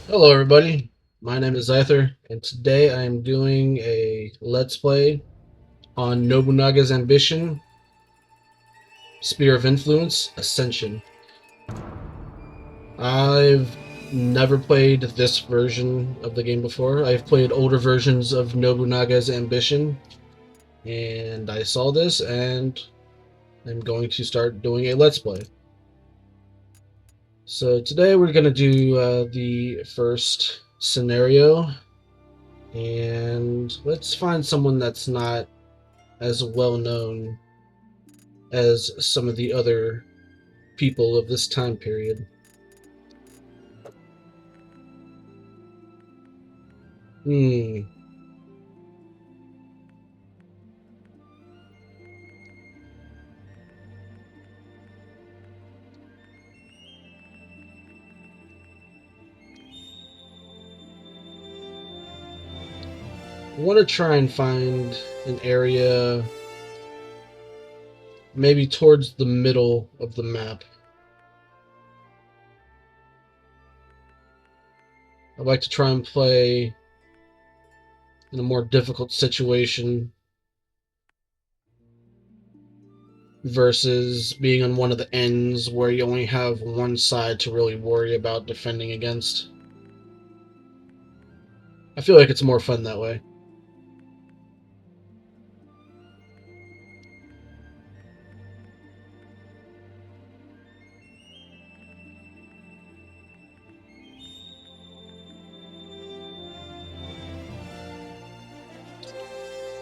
Hello everybody, my name is Ether, and today I am doing a Let's Play on Nobunaga's Ambition, Spear of Influence, Ascension. I've never played this version of the game before. I've played older versions of Nobunaga's Ambition, and I saw this and I'm going to start doing a Let's Play. So today we're going to do the first scenario, and let's find someone that's not as well known as some of the other people of this time period. Hmm. I want to try and find an area maybe towards the middle of the map. I'd like to try and play in a more difficult situation versus being on one of the ends where you only have one side to really worry about defending against. I feel like it's more fun that way.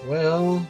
Well,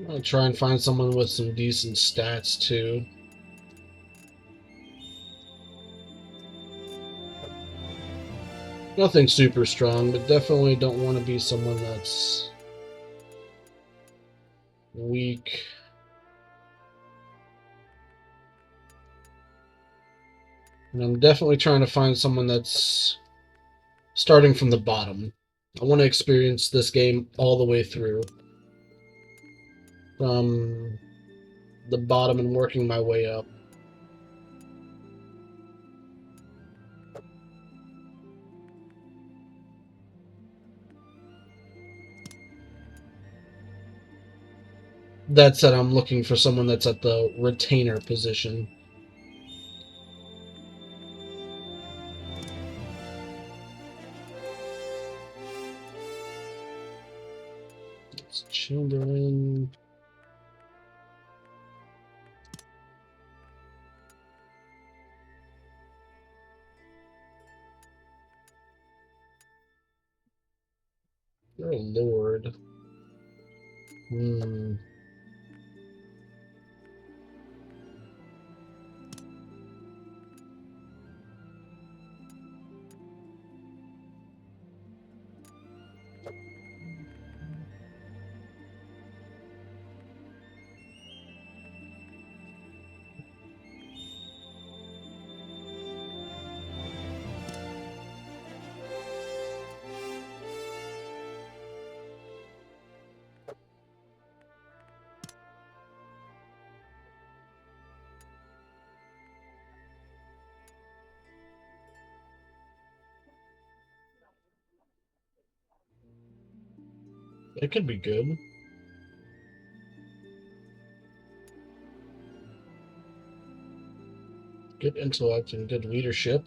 I'll try and find someone with some decent stats too. Nothing super strong, but definitely don't want to be someone that's weak. And I'm definitely trying to find someone that's starting from the bottom. I want to experience this game all the way through. From the bottom and working my way up. That said, I'm looking for someone that's at the retainer position. It's Chamberlain. You're a lord. Hmm. It could be good. Good intellect and good leadership.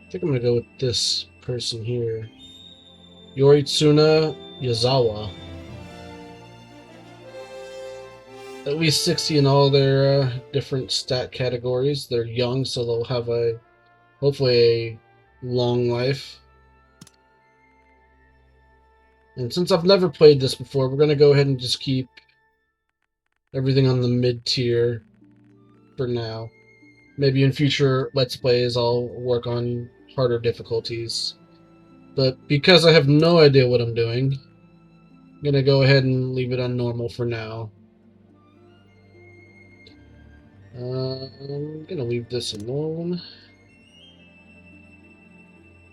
I think I'm gonna go with this person here. Yoritsuna Yazawa. At least 60 in all their different stat categories. They're young, so they'll have a hopefully a long life. And since I've never played this before, we're going to go ahead and just keep everything on the mid-tier for now. Maybe in future Let's Plays I'll work on harder difficulties. But because I have no idea what I'm doing, I'm going to go ahead and leave it on normal for now. I'm going to leave this alone.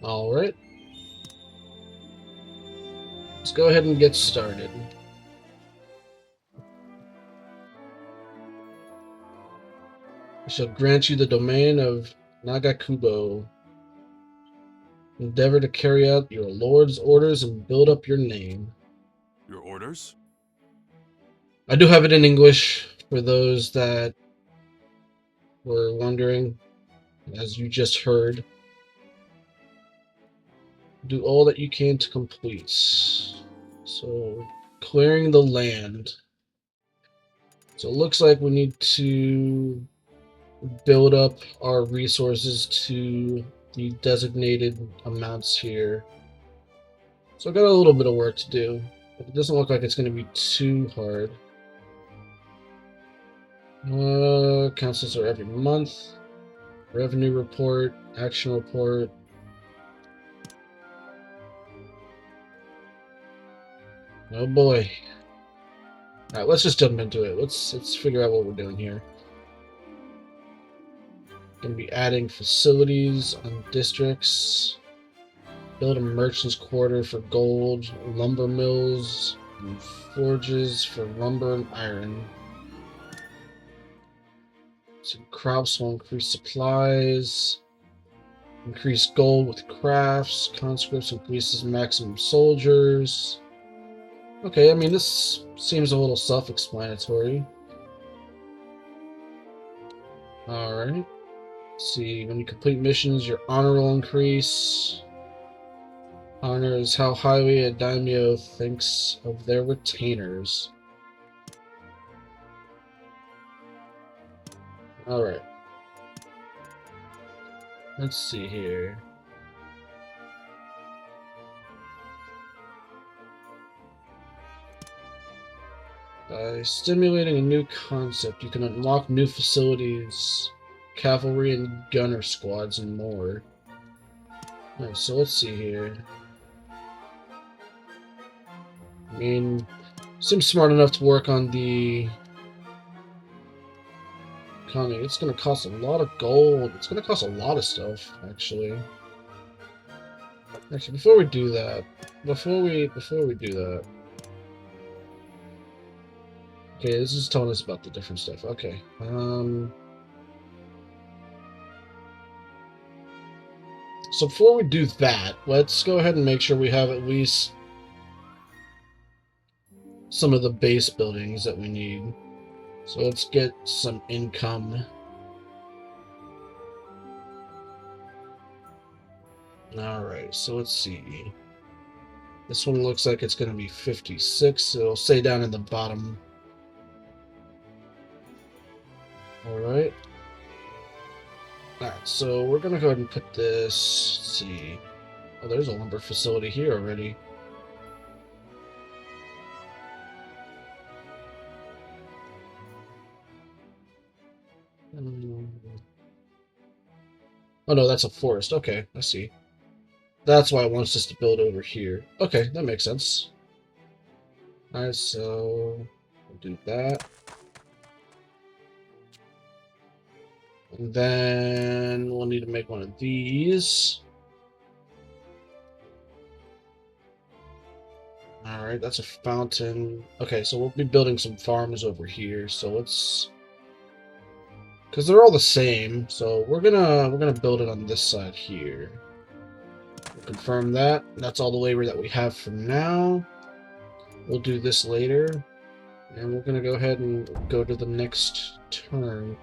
Alright. Let's go ahead and get started. I shall grant you the domain of Nagakubo. Endeavor to carry out your lord's orders and build up your name. Your orders? I do have it in English for those that were wondering, as you just heard. Do all that you can to complete. So, clearing the land. So it looks like we need to build up our resources to the designated amounts here. So I've got a little bit of work to do, but it doesn't look like it's going to be too hard. Councils are every month. Revenue report, action report. Oh boy. Alright, let's just jump into it. Let's figure out what we're doing here. Gonna be adding facilities on districts. Build a merchant's quarter for gold, lumber mills, and forges for lumber and iron. So crops will increase supplies. Increase gold with crafts. Conscripts increases maximum soldiers. Okay, I mean, this seems a little self-explanatory. Alright. See, when you complete missions, your honor will increase. Honor is how highly a daimyo thinks of their retainers. Alright. Let's see here. By stimulating a new concept, you can unlock new facilities, cavalry and gunner squads, and more. Alright, so let's see here. I mean, seems smart enough to work on the economy. It's going to cost a lot of gold. It's going to cost a lot of stuff, actually. Actually, before we do that, okay, this is telling us about the different stuff. Okay, so before we do that, let's go ahead and make sure we have at least some of the base buildings that we need. So let's get some income. Alright, so let's see. This one looks like it's going to be 56. It'll say down in the bottom. Alright. Alright, so we're going to go ahead and put this... Let's see. Oh, there's a lumber facility here already. Oh no, that's a forest. Okay, I see. That's why it wants us to build over here. Okay, that makes sense. Alright, so we'll do that. And then we'll need to make one of these. Alright, that's a fountain. Okay, so we'll be building some farms over here. So let's... because they're all the same, so we're gonna build it on this side here. We'll confirm that. That's all the labor that we have for now. We'll do this later. And we're gonna go ahead and go to the next turn.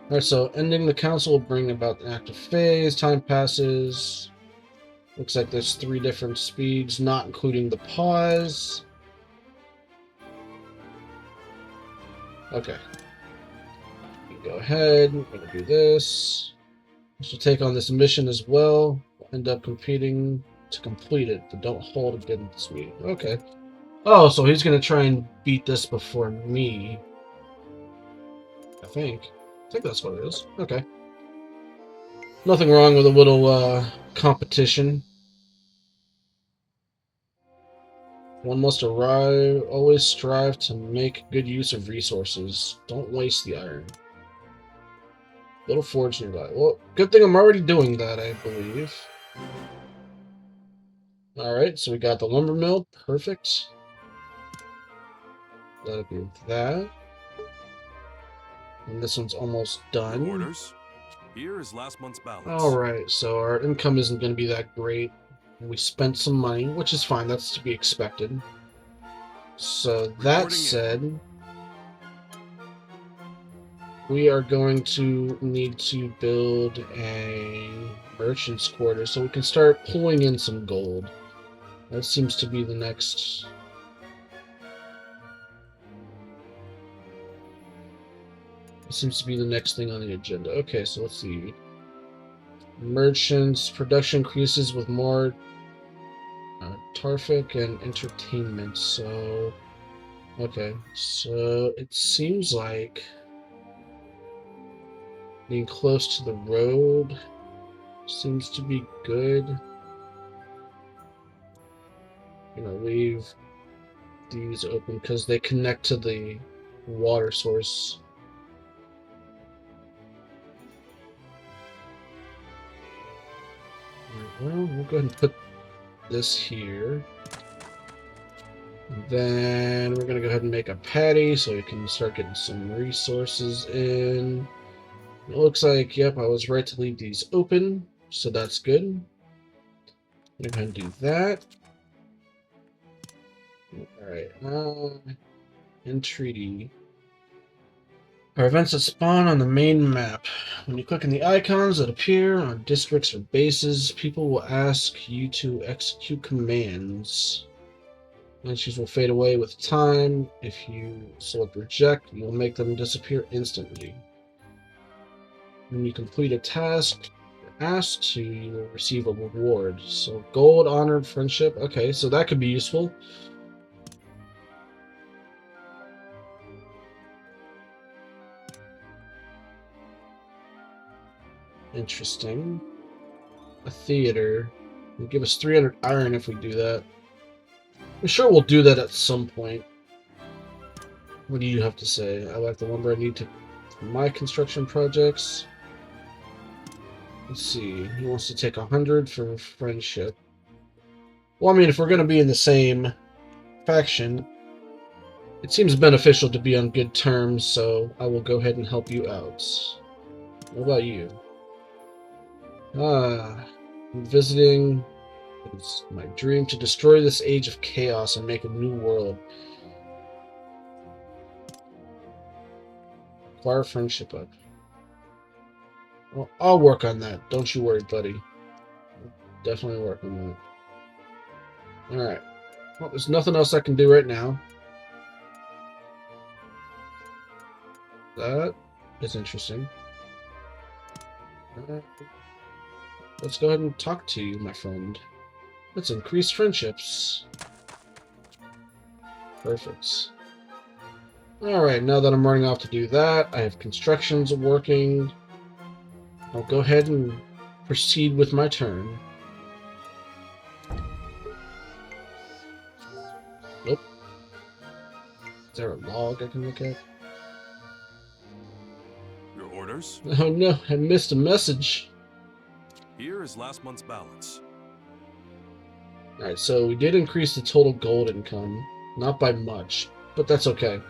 Alright, so ending the council will bring about an active phase. Time passes. Looks like there's 3 different speeds, not including the pause. Okay. Go ahead, we're gonna do this. We should take on this mission as well. We'll end up competing to complete it, but don't hold against me. Okay. Oh, so he's gonna try and beat this before me. I think that's what it is. Okay. Nothing wrong with a little competition. One must always strive to make good use of resources. Don't waste the iron. Little forge nearby. Well, good thing I'm already doing that, I believe. Alright, so we got the lumber mill. Perfect. That'll be that. And this one's almost done. Your orders. Here is last month's balance. Alright, so our income isn't going to be that great. We spent some money, which is fine. That's to be expected. So that said, we are going to need to build a merchant's quarter so we can start pulling in some gold. That seems to be the next... seems to be the next thing on the agenda. Okay, so let's see. Merchants, production increases with more traffic and entertainment. So, okay, so it seems like being close to the road seems to be good. I'm gonna leave these open because they connect to the water source. Well, we'll go ahead and put this here. Then we're going to go ahead and make a patty so we can start getting some resources in. It looks like, yep, I was right to leave these open, so that's good. Go ahead and do that. Alright, entreaty. Are events that spawn on the main map. When you click on the icons that appear on districts or bases, people will ask you to execute commands. Entries will fade away with time. If you select reject, you'll make them disappear instantly. When you complete a task asked to, you will receive a reward. So gold, honor, friendship. Okay, so that could be useful. Interesting. A theater. It'll give us 300 iron if we do that. I'm sure we'll do that at some point. What do you have to say? I like the lumber I need to for my construction projects. Let's see. He wants to take 100 for friendship. Well, I mean, if we're going to be in the same faction, it seems beneficial to be on good terms, so I will go ahead and help you out. What about you? I'm visiting. It's my dream to destroy this age of chaos and make a new world. Acquire friendship up. Well, I'll work on that. Don't you worry, buddy. Definitely work on that. Alright. Well, there's nothing else I can do right now. That is interesting. Let's go ahead and talk to you, my friend. Let's increase friendships. Perfect. Alright, now that I'm running off to do that, I have constructions working. I'll go ahead and proceed with my turn. Nope. Is there a log I can look at? Your orders? Oh no, I missed a message. Here is last month's balance. Alright, so we did increase the total gold income. Not by much, but that's okay.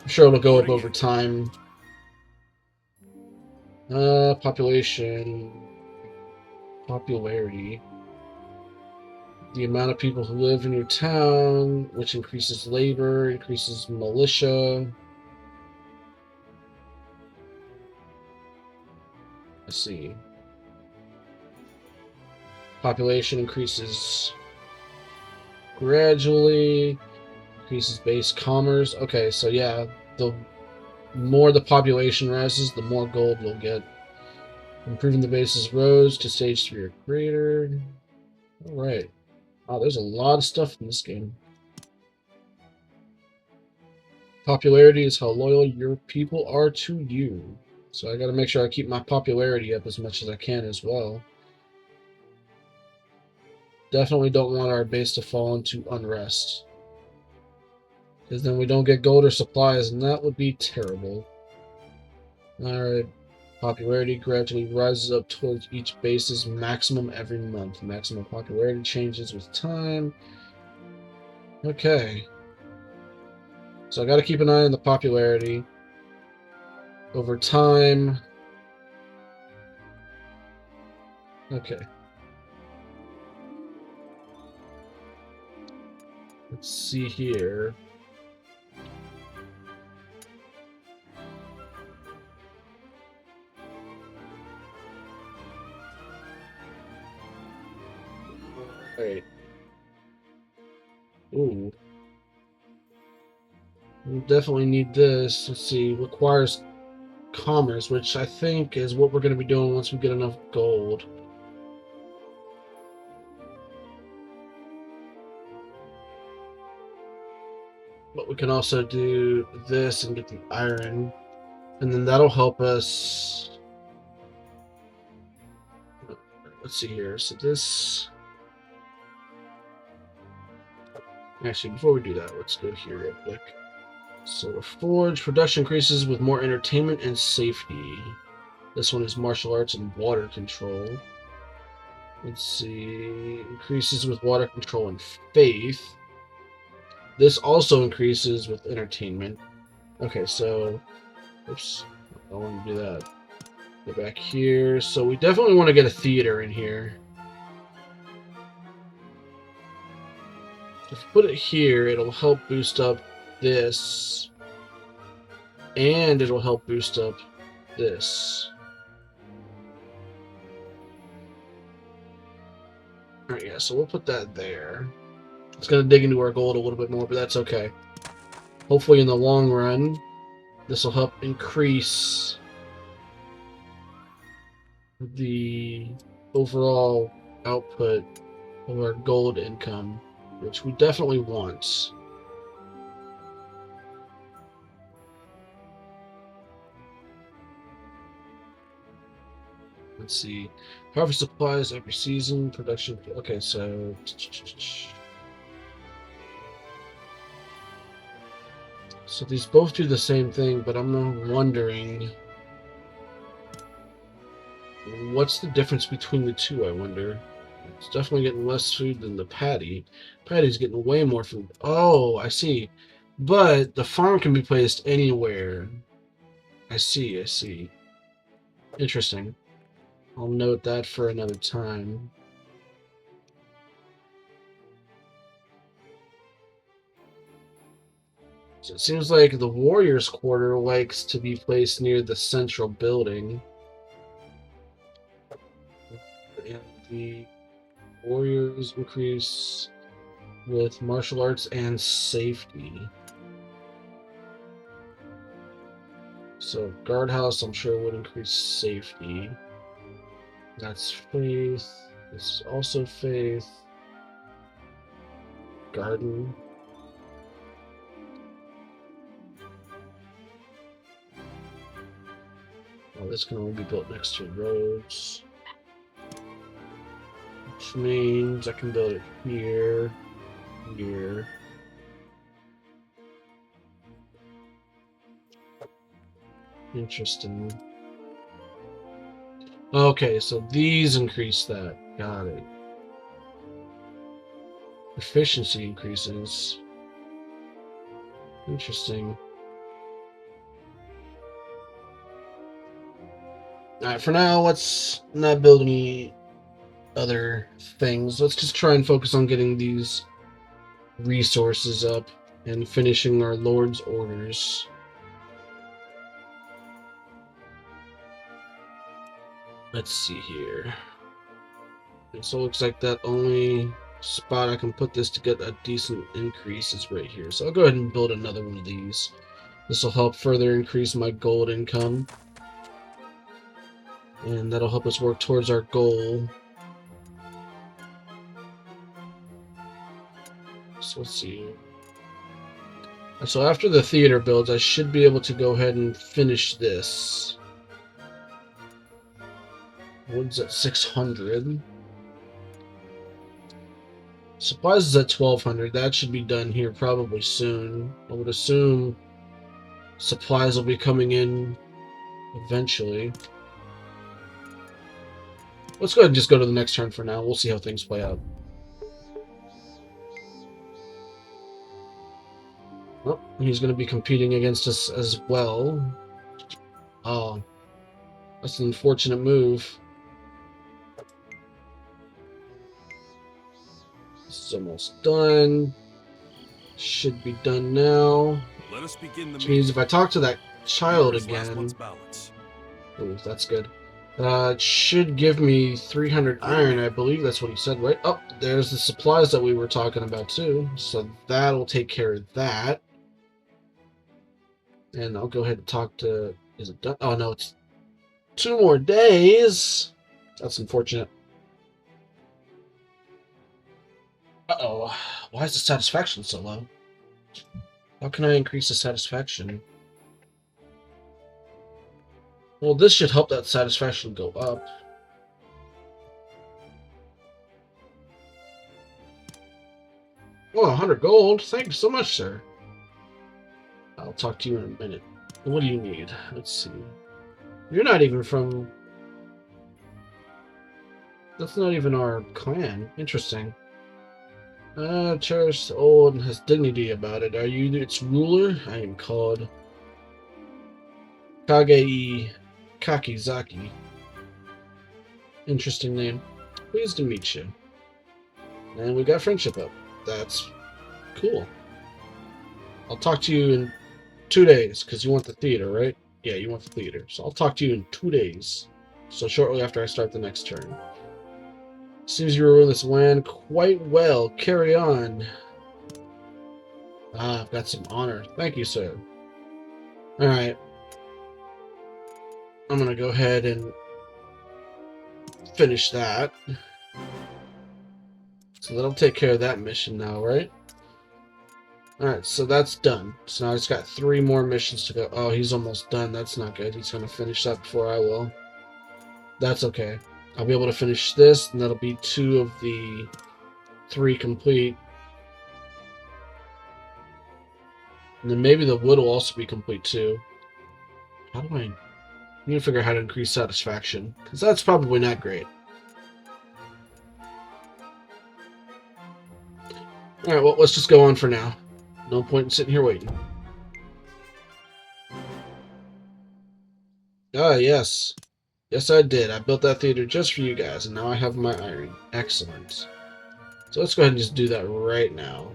I'm sure it'll go up over time. Population. Popularity. The amount of people who live in your town, which increases labor, increases militia. Let's see. Population increases gradually, increases base commerce. Okay, so yeah, the more the population rises, the more gold you'll get. Improving the base's roads to stage 3 or greater. Alright. Wow, there's a lot of stuff in this game. Popularity is how loyal your people are to you. So I gotta make sure I keep my popularity up as much as I can as well. Definitely don't want our base to fall into unrest. Because then we don't get gold or supplies, and that would be terrible. Alright. Popularity gradually rises up towards each base's maximum every month. Maximum popularity changes with time. Okay. So I gotta keep an eye on the popularity. Over time. Okay. Let's see here. Alright. Ooh. We definitely need this. Let's see. Requires commerce, which I think is what we're going to be doing once we get enough gold. But we can also do this and get the iron. And then that'll help us. Let's see here. So this. Actually, before we do that, let's go here real quick. So the forge production increases with more entertainment and safety. This one is martial arts and water control. Let's see. Increases with water control and faith. This also increases with entertainment. Okay, so oops, I don't want to do that. Go back here. So we definitely want to get a theater in here. If we put it here, it'll help boost up this. And it'll help boost up this. Alright, yeah, so we'll put that there. It's going to dig into our gold a little bit more, but that's okay. Hopefully in the long run, this will help increase the overall output of our gold income, which we definitely want. Let's see. Harvest supplies every season. Production. Okay, so. So these both do the same thing, but I'm wondering. What's the difference between the two, I wonder? It's definitely getting less food than the patty. Patty's getting way more food. Oh, I see. But the farm can be placed anywhere. I see, I see. Interesting. I'll note that for another time. So it seems like the Warriors' Quarter likes to be placed near the central building. And the Warriors increase with martial arts and safety. So guardhouse, I'm sure, would increase safety. That's faith. This is also faith. Garden. Oh, this can only be built next to roads. Which means I can build it here, here. Interesting. Okay, so these increase that. Got it. Efficiency increases. Interesting. Alright, for now, let's not build any other things. Let's just try and focus on getting these resources up and finishing our Lord's orders. Let's see here. So it looks like that only spot I can put this to get a decent increase is right here. So I'll go ahead and build another one of these. This will help further increase my gold income. And that'll help us work towards our goal. So let's see. So after the theater builds, I should be able to go ahead and finish this. Wood's at 600. Supplies is at 1200. That should be done here probably soon. I would assume supplies will be coming in eventually. Let's go ahead and just go to the next turn for now. We'll see how things play out. Oh, he's going to be competing against us as well. Oh, that's an unfortunate move. This is almost done. Should be done now. Let us begin the Which means if I talk to that child Here is last again... month's balance. Ooh, that's good. It should give me 300 iron. I believe that's what he said, right? Oh, there's the supplies that we were talking about too. So that'll take care of that. And I'll go ahead and talk to... Is it done? Oh, no, it's 2 more days. That's unfortunate. Uh-oh. Why is the satisfaction so low? How can I increase the satisfaction? Well, this should help that satisfaction go up. Oh, 100 gold. Thank you so much, sir. I'll talk to you in a minute. What do you need? Let's see. You're not even from... That's not even our clan. Interesting. Cherished old and has dignity about it. Are you its ruler? I am called Kagei Kakizaki. Interesting name. Pleased to meet you. And we got friendship up. That's cool. I'll talk to you in 2 days, because you want the theater, right? Yeah, you want the theater. So I'll talk to you in 2 days. So shortly after I start the next turn. Seems you rule this land quite well. Carry on. Ah, I've got some honor. Thank you, sir. Alright. I'm gonna go ahead and finish that. So that'll take care of that mission now, right? Alright, so that's done. So now I just got 3 more missions to go. Oh, he's almost done. That's not good. He's gonna finish that before I will. That's okay. I'll be able to finish this, and that'll be 2 of the 3 complete. And then maybe the wood will also be complete too. How do I need to figure out how to increase satisfaction? Because that's probably not great. Alright, well, let's just go on for now. No point in sitting here waiting. Ah, yes. Yes, I did. I built that theater just for you guys, and now I have my iron. Excellent. So let's go ahead and just do that right now.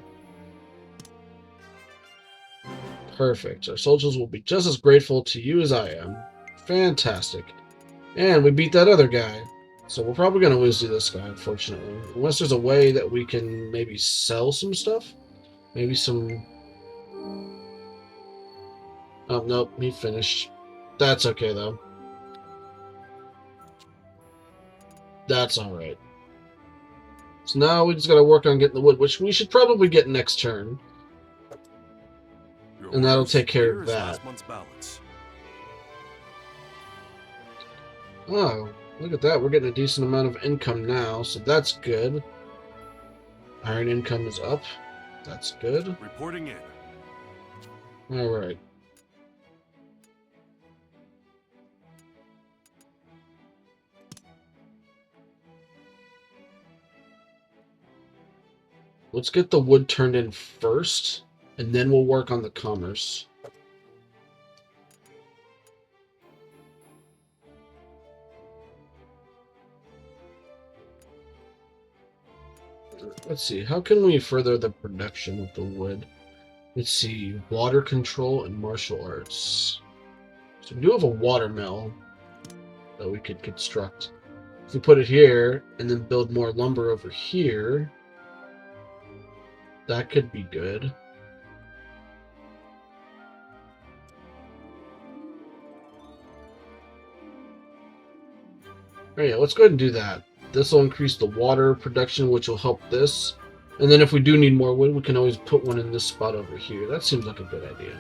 Perfect. Our soldiers will be just as grateful to you as I am. Fantastic. And we beat that other guy. So we're probably going to lose to this guy, unfortunately. Unless there's a way that we can maybe sell some stuff. Maybe some... Oh, nope. He finished. That's okay, though. That's alright. So now we just gotta work on getting the wood, which we should probably get next turn. And that'll take care of that. Oh, look at that. We're getting a decent amount of income now, so that's good. Iron income is up. That's good. Reporting in. Alright. Let's get the wood turned in first, and then we'll work on the commerce. Let's see, how can we further the production of the wood? Let's see, water control and martial arts. So we do have a water mill that we could construct. If we put it here, and then build more lumber over here, that could be good. Oh yeah, let's go ahead and do that. This will increase the water production, which will help this. And then if we do need more wood, we can always put one in this spot over here. That seems like a good idea.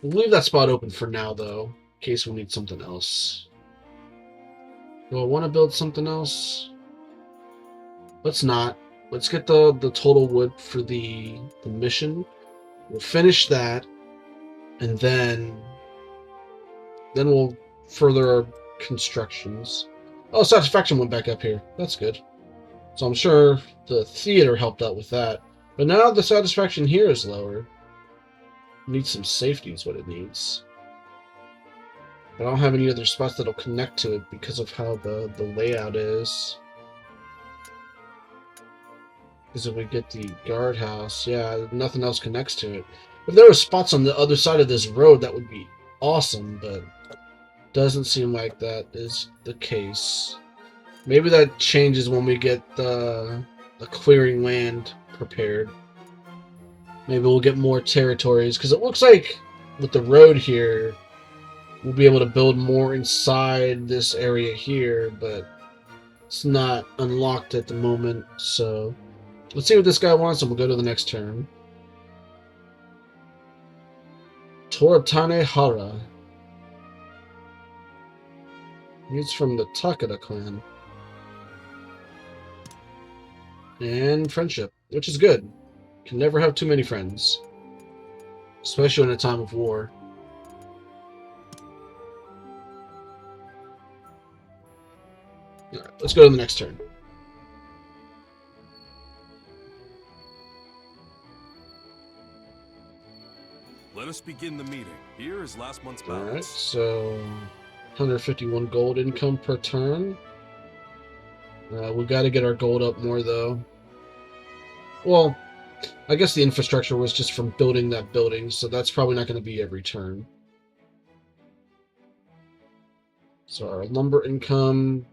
We'll leave that spot open for now, though, in case we need something else. Do I want to build something else? Let's not. Let's get the total wood for the mission. We'll finish that, and then we'll further our constructions. Oh, satisfaction went back up here. That's good. So I'm sure the theater helped out with that. But now the satisfaction here is lower. It needs some safety is what it needs. I don't have any other spots that'll connect to it because of how the layout is. Because if we get the guardhouse, yeah, nothing else connects to it. If there were spots on the other side of this road, that would be awesome, but doesn't seem like that is the case. Maybe that changes when we get the clearing land prepared. Maybe we'll get more territories, because it looks like with the road here, we'll be able to build more inside this area here, but it's not unlocked at the moment, so let's see what this guy wants, and we'll go to the next turn. Toratane Hara. He's from the Takeda clan. And friendship, which is good. Can never have too many friends. Especially in a time of war. Alright, let's go to the next turn. Let us begin the meeting. Here is last month's Alright, balance. so 151 gold income per turn. We got to get our gold up more, though. Well, I guess the infrastructure was just from building that building, so that's probably not going to be every turn. So our lumber income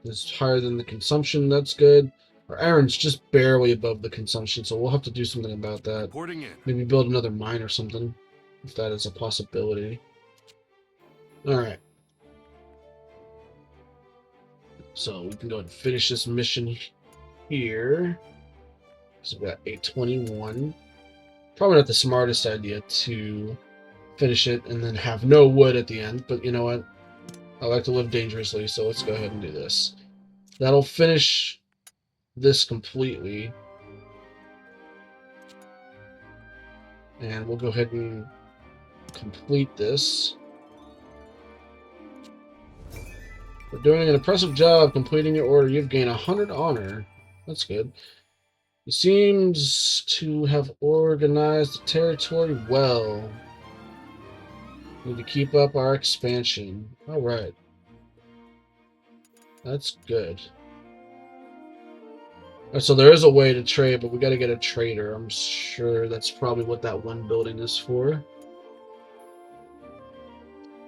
is higher than the consumption. That's good. Our iron's just barely above the consumption, so we'll have to do something about that. Reporting in. Maybe build another mine or something, if that is a possibility. Alright. So we can go and finish this mission here. So we got 821. Probably not the smartest idea to finish it and then have no wood at the end, but you know what? I like to live dangerously, so let's go ahead and do this. That'll finish this completely. And we'll go ahead and complete this. For doing an impressive job completing your order, you've gained 100 honor. That's good. He seems to have organized the territory well. Need to keep up our expansion. Alright. That's good. Right, so there is a way to trade, but we got to get a trader. I'm sure that's probably what that one building is for.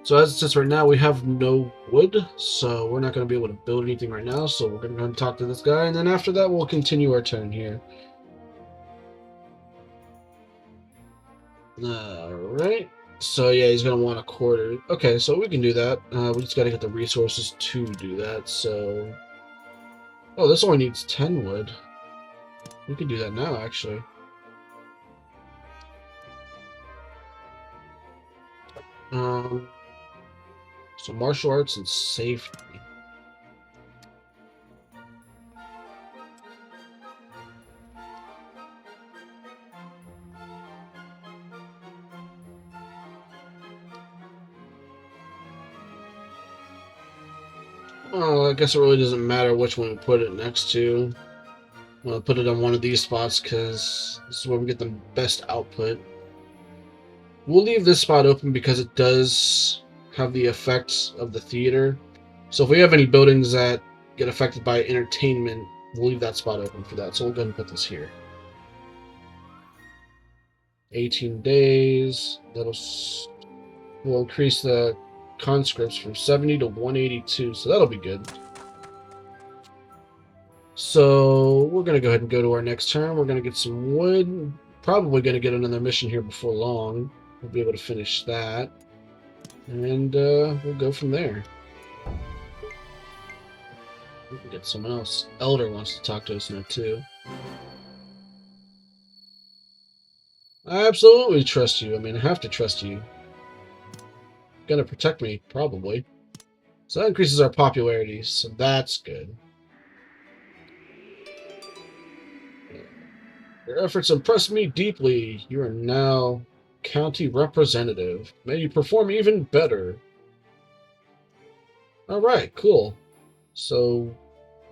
So as it says right now, we have no wood, so we're not going to be able to build anything right now, so we're going to go and talk to this guy, and then after that we'll continue our turn here. Alright, so yeah, he's going to want a quarter. Okay, so we can do that. We just got to get the resources to do that, so... Oh, this only needs 10 wood. We can do that now, actually. So martial arts and safety. Oh, I guess it really doesn't matter which one we put it next to. I'm going to put it on one of these spots because this is where we get the best output. We'll leave this spot open because it does have the effects of the theater. So if we have any buildings that get affected by entertainment, we'll leave that spot open for that. So we'll go ahead and put this here. 18 days. We'll increase the conscripts from 70 to 182. So that'll be good. So we're going to go ahead and go to our next turn. We're going to get some wood. Probably going to get another mission here before long. We'll be able to finish that. And we'll go from there. We can get someone else. Elder wants to talk to us now too. I absolutely trust you. I mean, I have to trust you. You're gonna protect me, probably. So that increases our popularity, so that's good. Your efforts impress me deeply. You are now county representative. May you perform even better. Alright, cool. So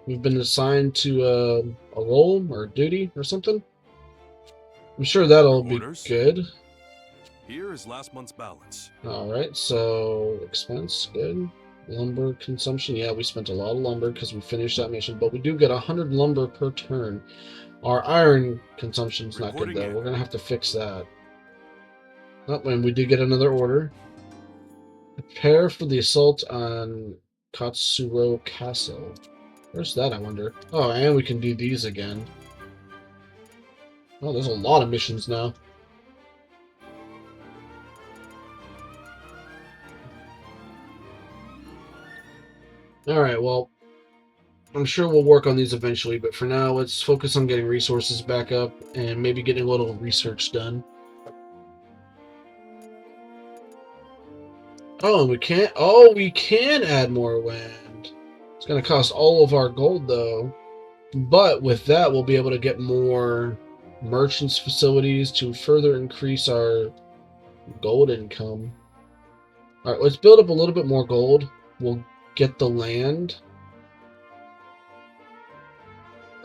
we've been assigned to a role or a duty or something. I'm sure that'll be good. Here is last month's balance. Alright, so expense, good. Lumber consumption, yeah, we spent a lot of lumber because we finished that mission, but we do get 100 lumber per turn. Our iron consumption's not good, though. We're going to have to fix that. Oh, and we did get another order. Prepare for the assault on Katsuro Castle. Where's that, I wonder? Oh, and we can do these again. Oh, there's a lot of missions now. Alright, well, I'm sure we'll work on these eventually, but for now, let's focus on getting resources back up and maybe getting a little research done. Oh, and we can't... Oh, we can add more land. It's going to cost all of our gold, though. But with that, we'll be able to get more merchants' facilities to further increase our gold income. Alright, let's build up a little bit more gold. We'll get the land.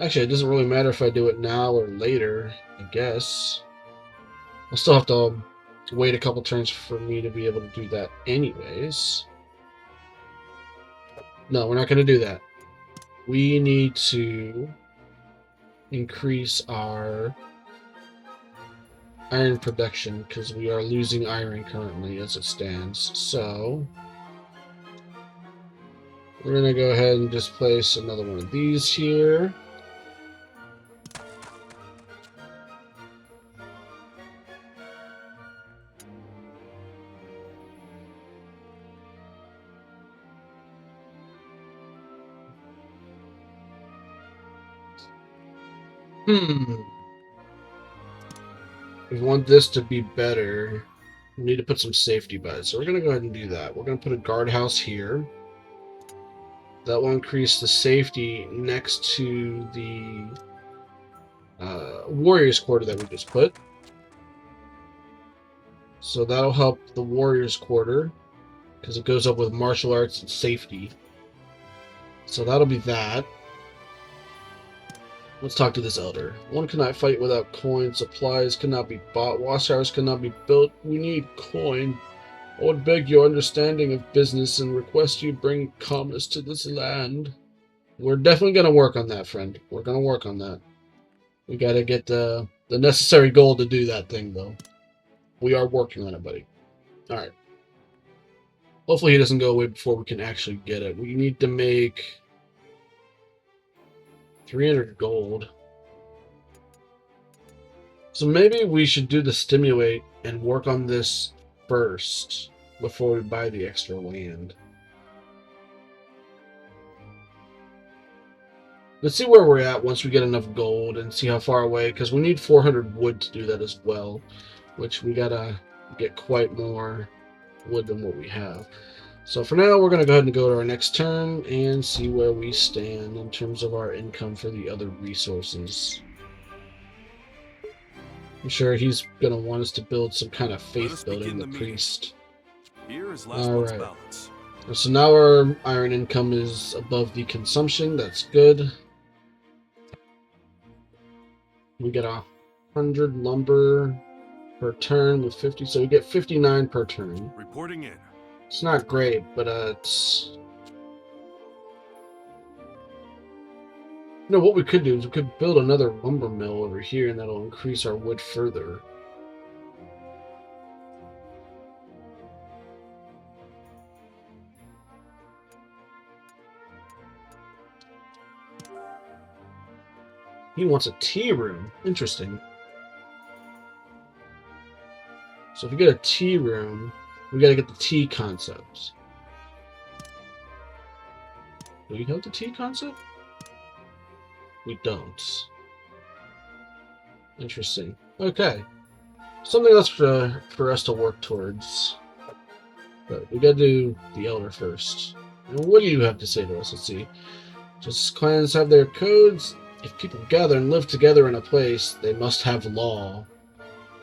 Actually, it doesn't really matter if I do it now or later, I guess. I'll still have to wait a couple turns for me to be able to do that anyways. No, we're not going to do that. We need to increase our iron production because we are losing iron currently as it stands. So we're going to go ahead and just place another one of these here. We want this to be better. We need to put some safety beds. So we're going to go ahead and do that. We're going to put a guardhouse here. That will increase the safety next to the Warriors Quarter that we just put. So that'll help the Warriors Quarter because it goes up with martial arts and safety. So that'll be that. Let's talk to this elder. One cannot fight without coin. Supplies cannot be bought. Watchtowers cannot be built. We need coin. I would beg your understanding of business and request you bring calmness to this land. We're definitely going to work on that, friend. We're going to work on that. We got to get the necessary gold to do that thing, though. We are working on it, buddy. Alright. Hopefully he doesn't go away before we can actually get it. We need to make 300 gold. So maybe we should do the stimulate and work on this first before we buy the extra land. Let's see where we're at once we get enough gold and see how far away, because we need 400 wood to do that as well, which we gotta get quite more wood than what we have. So for now, we're going to go ahead and go to our next turn and see where we stand in terms of our income for the other resources. I'm sure he's going to want us to build some kind of faith building, the priest. Here is last month's balance. So now our iron income is above the consumption. That's good. We get 100 lumber per turn with 50, so we get 59 per turn. Reporting in. It's not great, but it's... You know, what we could do is we could build another lumber mill over here, and that'll increase our wood further. He wants a tea room. Interesting. So if we get a tea room, we got to get the tea concepts. Do we have the T concept? We don't. Interesting. Okay. Something else for us to work towards. But we gotta do the Elder first. And what do you have to say to us? Let's see. Just clans have their codes. If people gather and live together in a place, they must have law.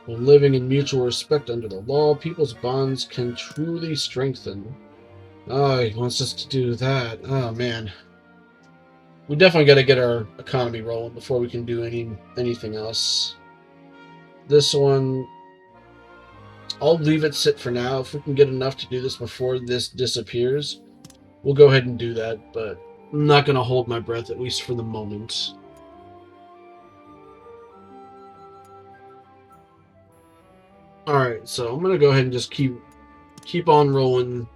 When living in mutual respect under the law, people's bonds can truly strengthen. Oh, he wants us to do that. Oh, man. We definitely got to get our economy rolling before we can do anything else. This one, I'll leave it sit for now. If we can get enough to do this before this disappears, we'll go ahead and do that, but I'm not going to hold my breath, at least for the moment. Alright, so I'm going to go ahead and just keep on rolling.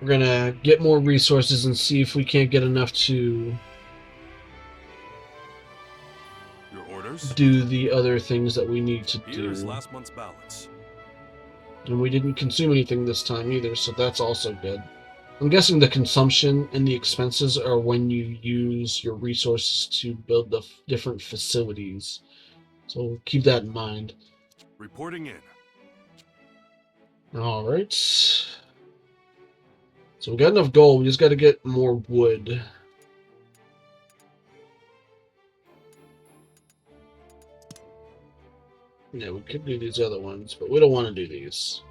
We're going to get more resources and see if we can't get enough to do the other things that we need to do. Here's last month's balance. And we didn't consume anything this time either, so that's also good. I'm guessing the consumption and the expenses are when you use your resources to build the different facilities. So keep that in mind. Reporting in. Alright. So we got enough gold, we just got to get more wood. Yeah, we could do these other ones, but we don't want to do these.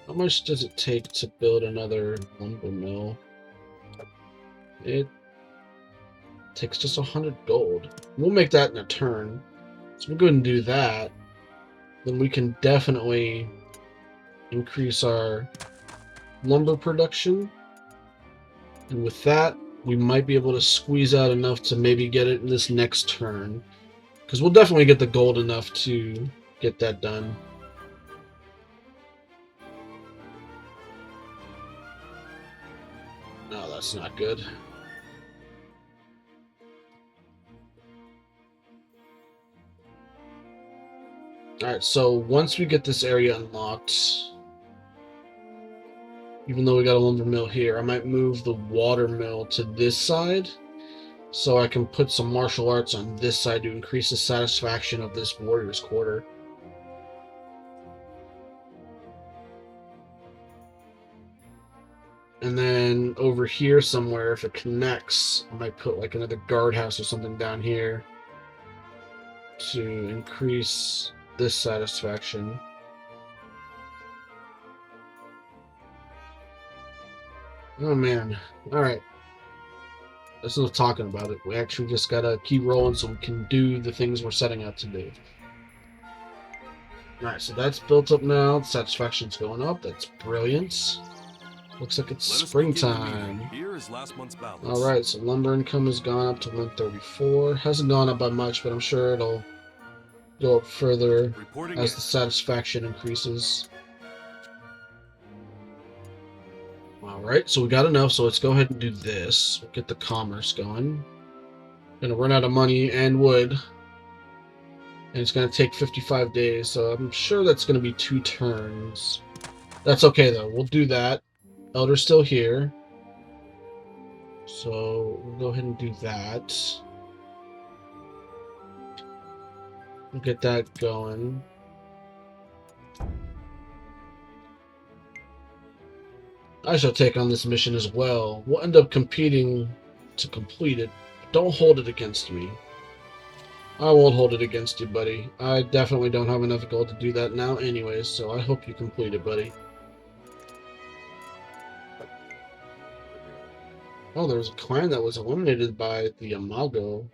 How much does it take to build another lumber mill? It takes just 100 gold. We'll make that in a turn. So we'll go ahead and do that. Then we can definitely increase our lumber production. And with that, we might be able to squeeze out enough to maybe get it in this next turn. Because we'll definitely get the gold enough to get that done. No, that's not good. Alright, so once we get this area unlocked, even though we got a lumber mill here, I might move the water mill to this side, so I can put some martial arts on this side to increase the satisfaction of this warrior's quarter. And then over here somewhere, if it connects, I might put like another guardhouse or something down here to increase this satisfaction. Oh man. Alright. That's enough talking about it. We actually just gotta keep rolling so we can do the things we're setting out to do. Alright, so that's built up now. The satisfaction's going up. That's brilliant. Looks like it's springtime. Here is last month's balance. Alright, so lumber income has gone up to 134. Hasn't gone up by much, but I'm sure it'll go up further as the satisfaction increases. Alright, so we got enough, so let's go ahead and do this. We'll get the commerce going. Gonna run out of money and wood. And it's gonna take 55 days, so I'm sure that's gonna be 2 turns. That's okay though, we'll do that. Elder's still here. So we'll go ahead and do that. We'll get that going. I shall take on this mission as well. We'll end up competing to complete it. Don't hold it against me. I won't hold it against you, buddy. I definitely don't have enough gold to do that now anyways, so I hope you complete it, buddy. Oh, there was a clan that was eliminated by the Imago.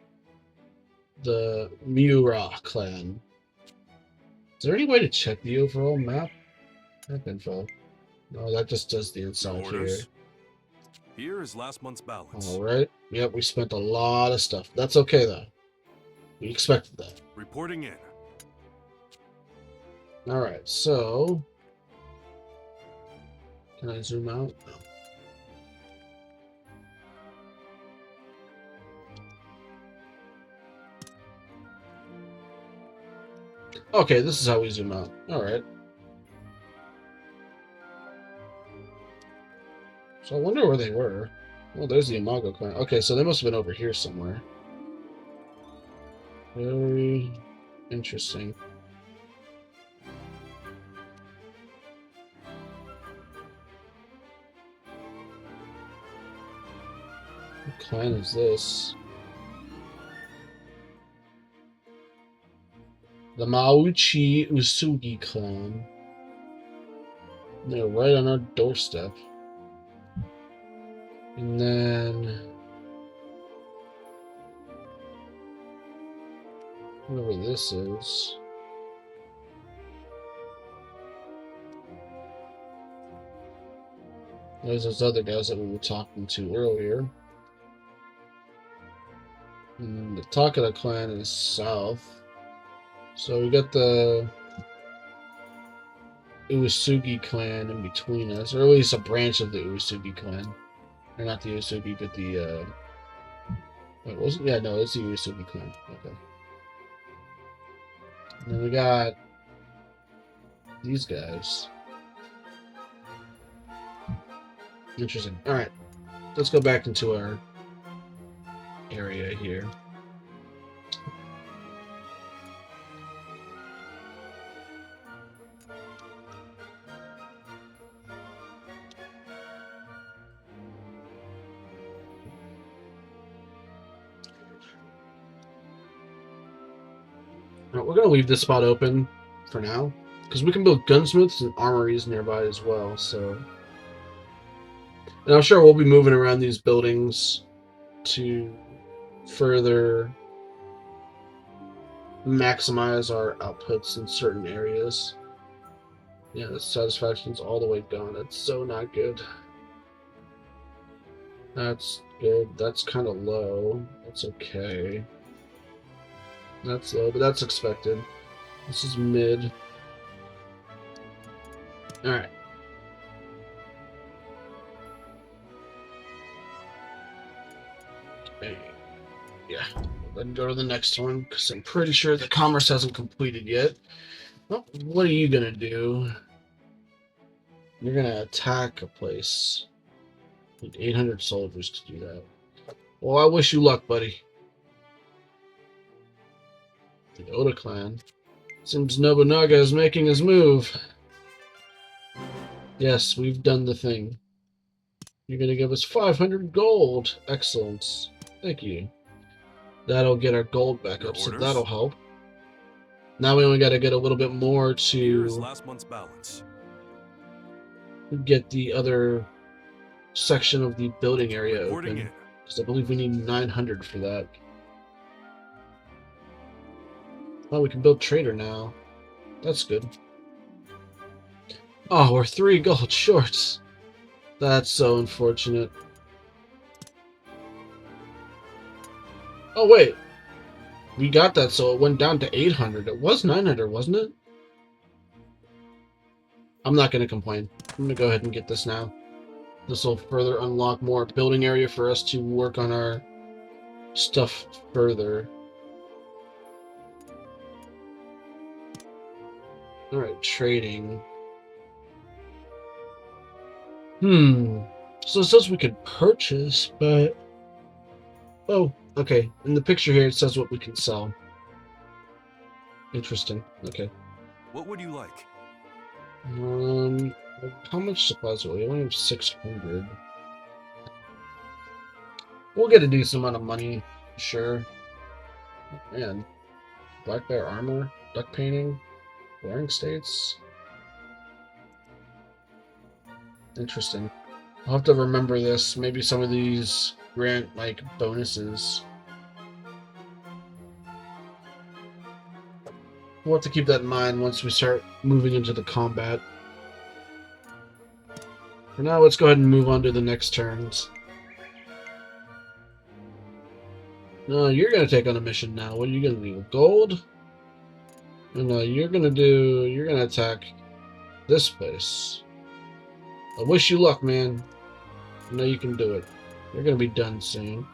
The Miura clan. Is there any way to check the overall map info? No, that just does the inside here. Here is last month's balance. Alright. Yep, we spent a lot of stuff. That's okay, though. We expected that. Reporting in. Alright, so... Can I zoom out? No. Okay, this is how we zoom out. Alright. So I wonder where they were. Oh, there's the Imago clan. Okay, so they must have been over here somewhere. Very interesting. What clan is this? The Mauchi Usugi clan. They're right on our doorstep. And then whoever this is. There's those other guys that we were talking to earlier. And the Takeda clan is south. So we got the Uesugi clan in between us, or at least a branch of the Uesugi clan. Or not the Uesugi, but the wait, was it? Yeah, no, it's the Uesugi clan. Okay. And then we got these guys. Interesting. Alright. Let's go back into our area here. Right, we're going to leave this spot open for now, because we can build gunsmiths and armories nearby as well, so... And I'm sure we'll be moving around these buildings to further maximize our outputs in certain areas. Yeah, the satisfaction's all the way gone. That's so not good. That's good. That's kind of low. That's okay. That's low, but that's expected. This is mid. Alright. Okay. Yeah. Then go to the next one, because I'm pretty sure the commerce hasn't completed yet. Well, what are you gonna do? You're gonna attack a place. Need 800 soldiers to do that. Well, I wish you luck, buddy. The Oda clan. Seems Nobunaga is making his move. Yes, we've done the thing. You're gonna give us 500 gold. Excellent. Thank you. That'll get our gold back up, so that'll help. Now we only gotta get a little bit more Here's to last month's balance. get the other section of the building area Reporting open. in. Because I believe we need 900 for that. Oh, we can build trader now. That's good. Oh, we're 3 gold short. That's so unfortunate. Oh, wait. We got that, so it went down to 800. It was 900, wasn't it? I'm not going to complain. I'm going to go ahead and get this now. This will further unlock more building area for us to work on our stuff further. Alright, trading. So it says we could purchase, but... Oh, okay. In the picture here, it says what we can sell. Interesting. Okay. What would you like? How much supplies do we have? We only have 600. We'll get a decent amount of money, sure. Man, black bear armor, duck painting, wearing states. Interesting. I'll have to remember this. Maybe some of these grant, like, bonuses. We'll have to keep that in mind once we start moving into the combat. For now, let's go ahead and move on to the next turns. No, you're going to take on a mission now. What are you going to do? Gold? No, you're going to attack this place. I wish you luck, man. I know you can do it. You're going to be done soon.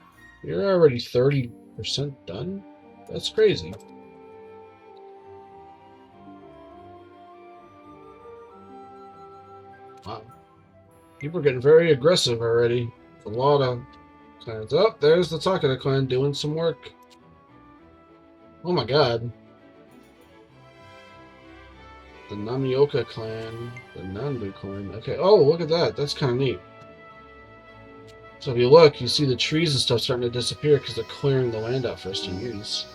You're already 30% done? That's crazy. Wow. People are getting very aggressive already. A lot of clans. Oh, there's the Takeda clan doing some work. Oh my god. The Namioka clan. The Nanbu clan. Okay, oh, look at that. That's kind of neat. So if you look, you see the trees and stuff starting to disappear because they're clearing the land out for us to use.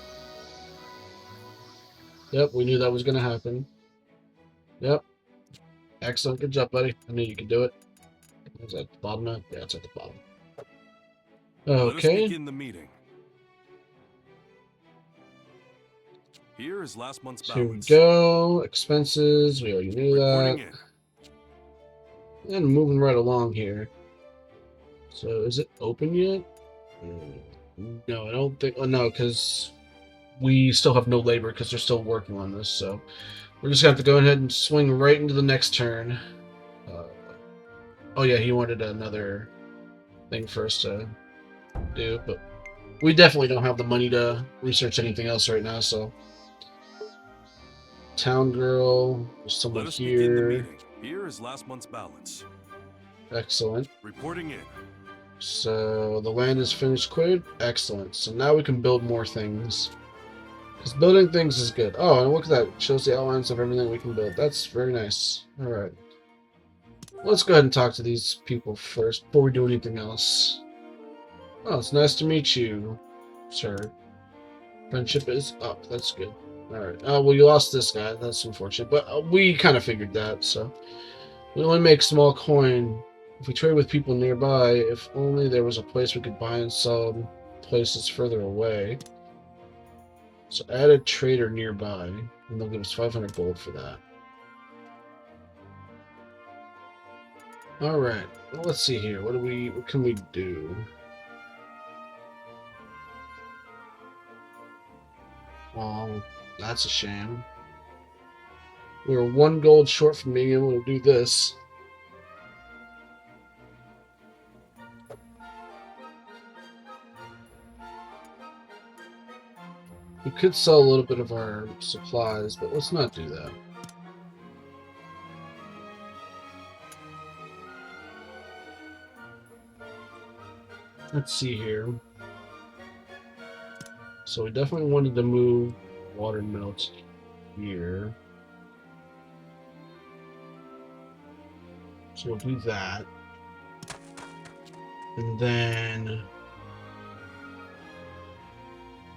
Yep, we knew that was going to happen. Yep. Excellent. Good job, buddy. I knew you could do it. Is that the bottom now? Yeah, it's at the bottom. Let us Okay. begin the meeting. Here is last month's Here we balance. go. Expenses. We already knew that. Reporting in. And moving right along here. So is it open yet? No, I don't think. Oh, no, because we still have no labor because they're still working on this. So we're just going to have to go ahead and swing right into the next turn. Oh, yeah, he wanted another thing for us to do, but we definitely don't have the money to research anything else right now, so. Town girl, there's someone Let us begin the here. meeting. Here is last month's balance. Excellent. Reporting in. So the land is finished cleared. Excellent. So now we can build more things. Because building things is good. Oh, and look at that. It shows the outlines of everything we can build. That's very nice. Alright. Let's go ahead and talk to these people first before we do anything else. Oh, it's nice to meet you, sir. Friendship is up. That's good. Alright. Oh, well, you lost this guy. That's unfortunate. But we kind of figured that, so. We only make small coin. If we trade with people nearby, if only there was a place we could buy and sell places further away. So add a trader nearby, and they'll give us 500 gold for that. Alright. Well, let's see here. What can we do? Oh, that's a shame. We were 1 gold short from being able to do this. We could sell a little bit of our supplies, but let's not do that. Let's see here. So we definitely wanted to move watermill here. So we'll do that. And then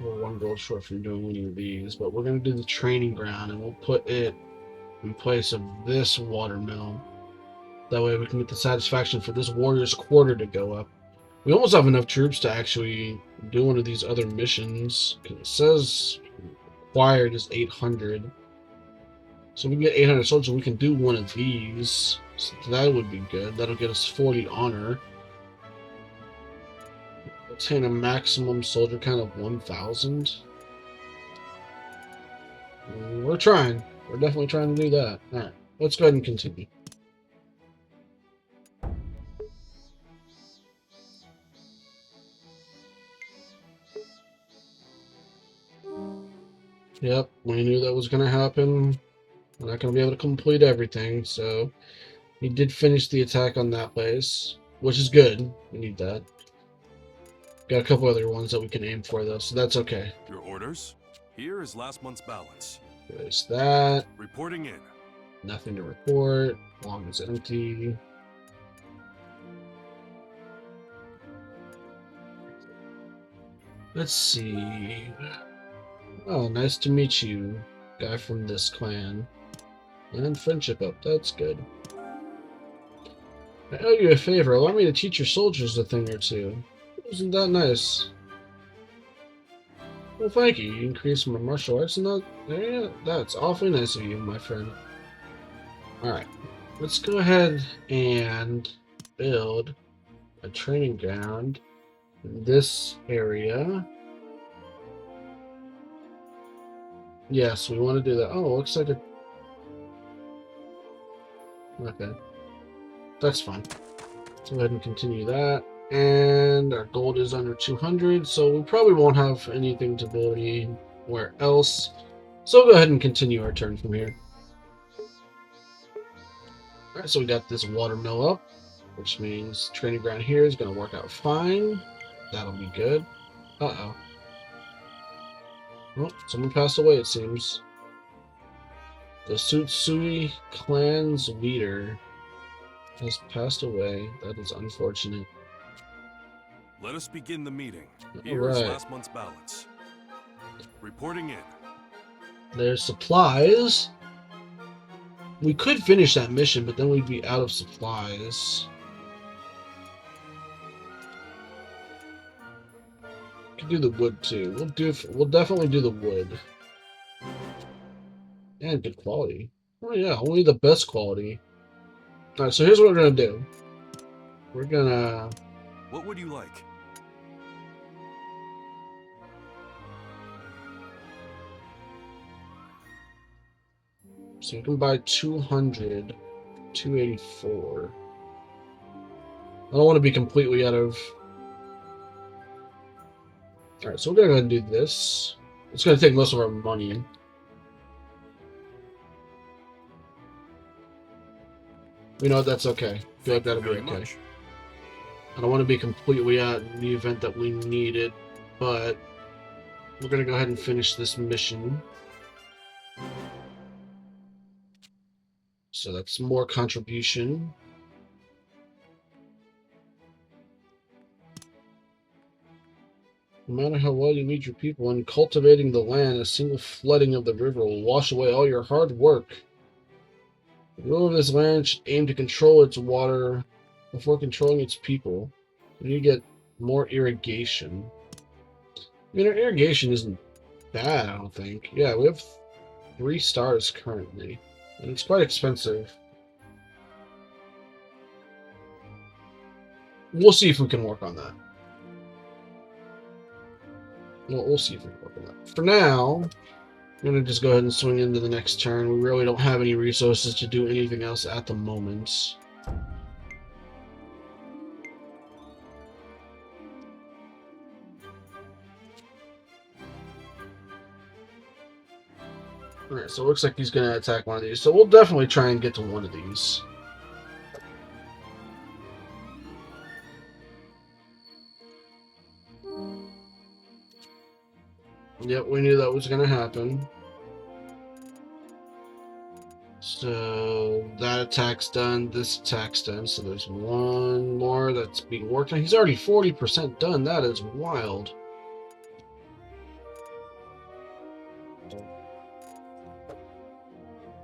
we're 1 gold short from doing any of these, but we're going to do the training ground, and we'll put it in place of this watermill. That way we can get the satisfaction for this warrior's quarter to go up. We almost have enough troops to actually do one of these other missions. It says required is 800. So we can get 800 soldiers, we can do one of these. So that would be good. That'll get us 40 honor. Obtain a maximum soldier count of 1,000. We're trying. We're definitely trying to do that. Alright, let's go ahead and continue. Yep, we knew that was going to happen. We're not going to be able to complete everything, so he did finish the attack on that place, which is good. We need that. Got a couple other ones that we can aim for, though, so that's okay. Your orders? Here is last month's balance. There's that. Reporting in. Nothing to report. Long is empty. Let's see. Oh, nice to meet you, guy from this clan. And friendship up. That's good. I owe you a favor. Allow me to teach your soldiers a thing or two. Isn't that nice? Well, thank you. You increased my martial arts and that. Yeah, that's awfully nice of you, my friend. Alright. Let's go ahead and build a training ground in this area. Yes, we want to do that. Oh, looks like a... Okay. That's fine. Let's go ahead and continue that. And our gold is under 200, so we probably won't have anything to build anywhere else. So we'll go ahead and continue our turn from here. Alright, so we got this watermill up. which means training ground here is going to work out fine. That'll be good. Uh-oh. Well, someone passed away, it seems. The Tsutsui clan's leader has passed away. That is unfortunate. Let us begin the meeting. All Here is right. last month's balance. Reporting in. There's supplies. We could finish that mission, but then we'd be out of supplies. We could do the wood too. We'll definitely do the wood. And good quality. Oh yeah, only the best quality. Alright, so here's what we're gonna do. We're gonna... What would you like? So you can buy 200, 284. I don't want to be completely out of... Alright, so we're gonna go ahead and do this. It's gonna take most of our money. You know what, that's okay. I feel like that'll be okay. I don't want to be completely out in the event that we need it, but we're gonna go ahead and finish this mission. So that's more contribution. No matter how well you lead your people in cultivating the land, a single flooding of the river will wash away all your hard work. The ruler of this land should aim to control its water before controlling its people. We need to get more irrigation. I mean, our irrigation isn't bad, I don't think. Yeah, we have 3 stars currently, and it's quite expensive. We'll see if we can work on that. We'll see if we can work on that. For now, I'm going to just go ahead and swing into the next turn. We really don't have any resources to do anything else at the moment. Alright, so it looks like he's going to attack one of these. So we'll definitely try and get to one of these. Yep, we knew that was going to happen. So that attack's done, this attack's done, so there's one more that's being worked on. He's already 40% done, that is wild.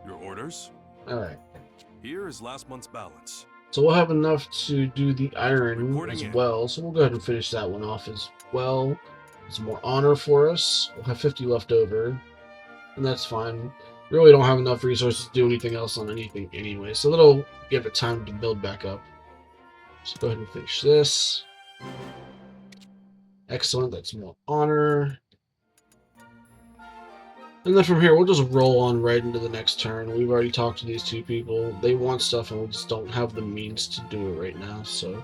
Your orders? Alright. Here is last month's balance. So we'll have enough to do the iron Reporting as in. well, so we'll go ahead and finish that one off as well. It's more honor for us. We'll have 50 left over, and that's fine. We really don't have enough resources to do anything else on anything anyway, so that'll give it time to build back up. So go ahead and finish this. Excellent, that's more honor. And then from here, we'll just roll on right into the next turn. We've already talked to these 2 people. They want stuff, and we just don't have the means to do it right now, so...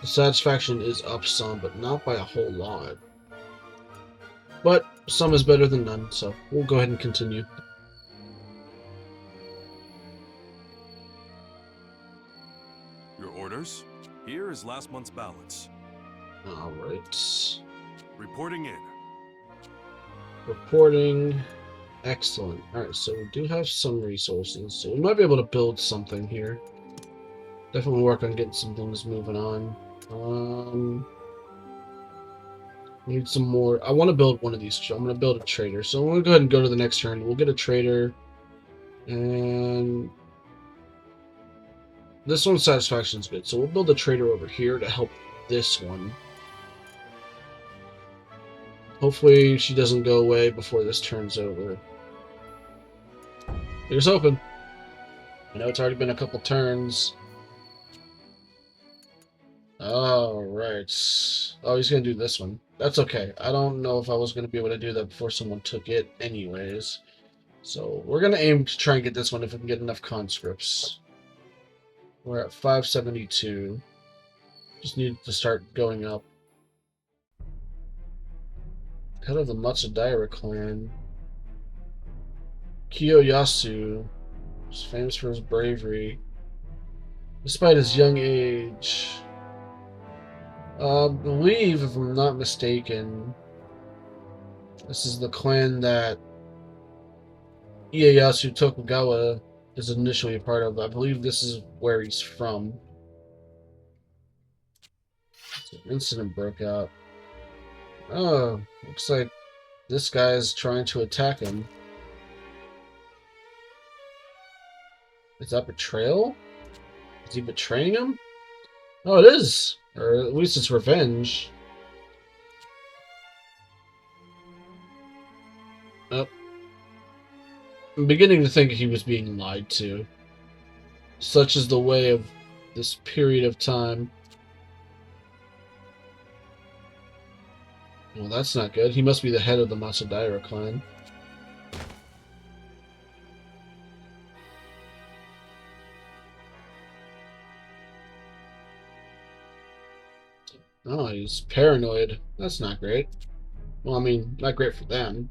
The satisfaction is up some, but not by a whole lot. But some is better than none, so we'll go ahead and continue. Your orders? Here is last month's balance. Alright. Reporting in. Reporting. Excellent. Alright, so we do have some resources, so we might be able to build something here. Definitely work on getting some things moving on. Need some more. I want to build one of these. I'm going to build a trader. So I'm going to go ahead and go to the next turn. We'll get a trader. And this one's satisfaction is good. So we'll build a trader over here to help this one. Hopefully she doesn't go away before this turn's over. Here's hoping. I know it's already been a couple turns. Alright. Oh, he's going to do this one. That's okay. I don't know if I was going to be able to do that before someone took it anyways. So we're going to aim to try and get this one if we can get enough conscripts. We're at 572. Just need to start going up. Head of the Matsudaira clan. Kiyoyasu is famous for his bravery. Despite his young age. I believe, if I'm not mistaken, this is the clan that Ieyasu Tokugawa is initially a part of. I believe this is where he's from. So an incident broke out. Oh, looks like this guy is trying to attack him. Is that betrayal? Is he betraying him? Oh, it is. Or at least it's revenge. Oh, I'm beginning to think he was being lied to. Such is the way of this period of time. Well, that's not good. He must be the head of the Matsudaira clan. Oh, he's paranoid. That's not great. Well, I mean, not great for them.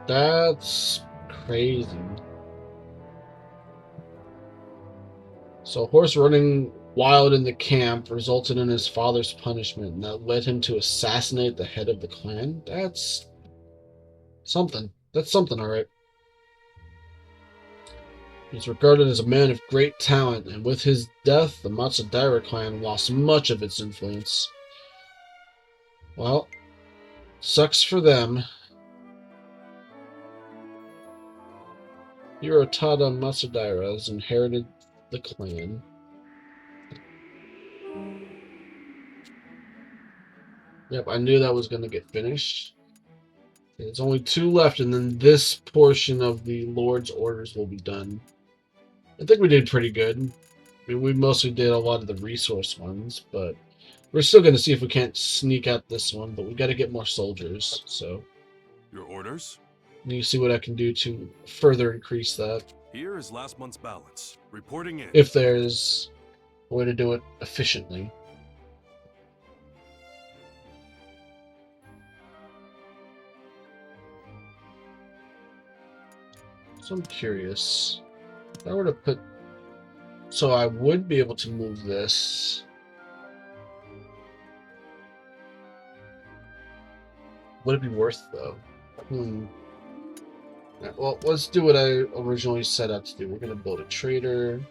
That's crazy. So, horse running wild in the camp resulted in his father's punishment, and that led him to assassinate the head of the clan? That's something. That's something, alright. He's regarded as a man of great talent, and with his death, the Matsudaira clan lost much of its influence. Well, sucks for them. Hirotada Matsudaira has inherited the clan. Yep, I knew that was going to get finished. There's only 2 left, and then this portion of the Lord's orders will be done. I think we did pretty good. I mean, we mostly did a lot of the resource ones, but we're still going to see if we can't sneak out this one, but we got to get more soldiers, so. Your orders? Need to see what I can do to further increase that. Here is last month's balance. Reporting in. If there's a way to do it efficiently. So I'm curious. If I were to put... So I would be able to move this. Would it be worth, though? Right, well, let's do what I originally set out to do. We're going to build a trader.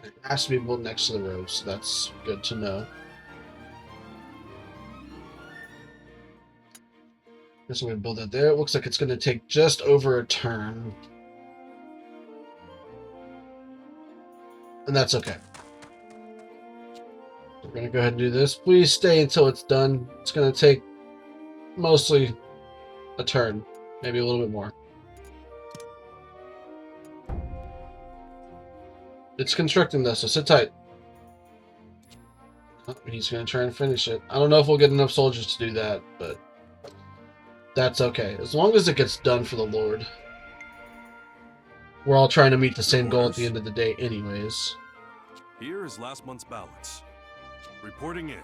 It has to be built next to the road, so that's good to know. Guess I'm going to build it there. It looks like it's going to take just over a turn. And that's okay. We're going to go ahead and do this. Please stay until it's done. It's going to take mostly a turn. Maybe a little bit more. It's constructing this, so sit tight. Oh, he's going to try and finish it. I don't know if we'll get enough soldiers to do that, but that's okay. As long as it gets done for the Lord. We're all trying to meet the same goal at the end of the day anyways. Here is last month's balance. Reporting in.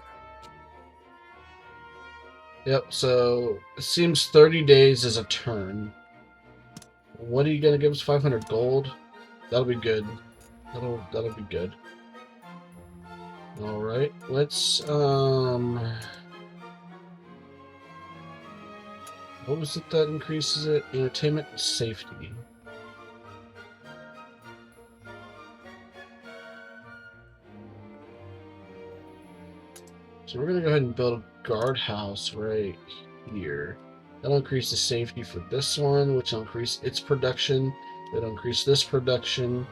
Yep, so it seems 30 days is a turn. What are you going to give us? 500 gold? That'll be good. That'll be good. Alright, let's, what was it that increases it? Entertainment and safety. So we're going to go ahead and build a guardhouse right here. That'll increase the safety for this one, which will increase its production. That'll increase this production.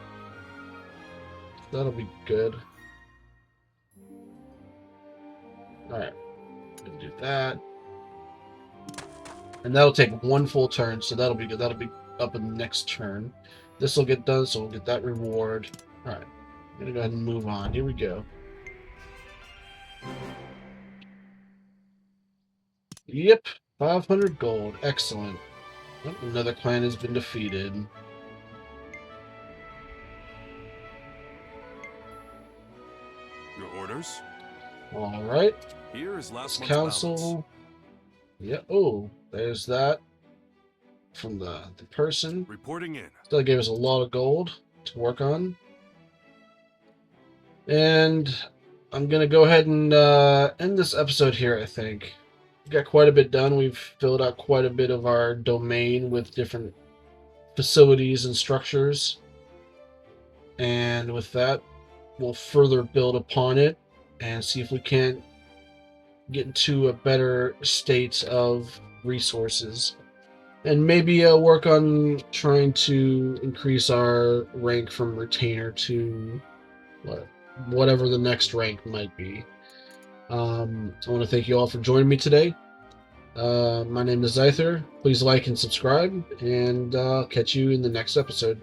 That'll be good. Alright, gonna do that. And that'll take 1 full turn, so that'll be good. That'll be up in the next turn. This will get done, so we'll get that reward. Alright, I'm gonna go ahead and move on. Here we go. Yep, 500 gold. Excellent. Oh, another clan has been defeated. Your orders? All right. Here is This last month's balance. council. Yeah. Oh, there's that from the person. Reporting in. Still gave us a lot of gold to work on. And I'm going to go ahead and end this episode here, I think. We got quite a bit done. We've filled out quite a bit of our domain with different facilities and structures. And with that, we'll further build upon it and see if we can't get into a better state of resources. And maybe work on trying to increase our rank from retainer to whatever the next rank might be. I want to thank you all for joining me today. My name is Zyther. Please like and subscribe, and I'll catch you in the next episode.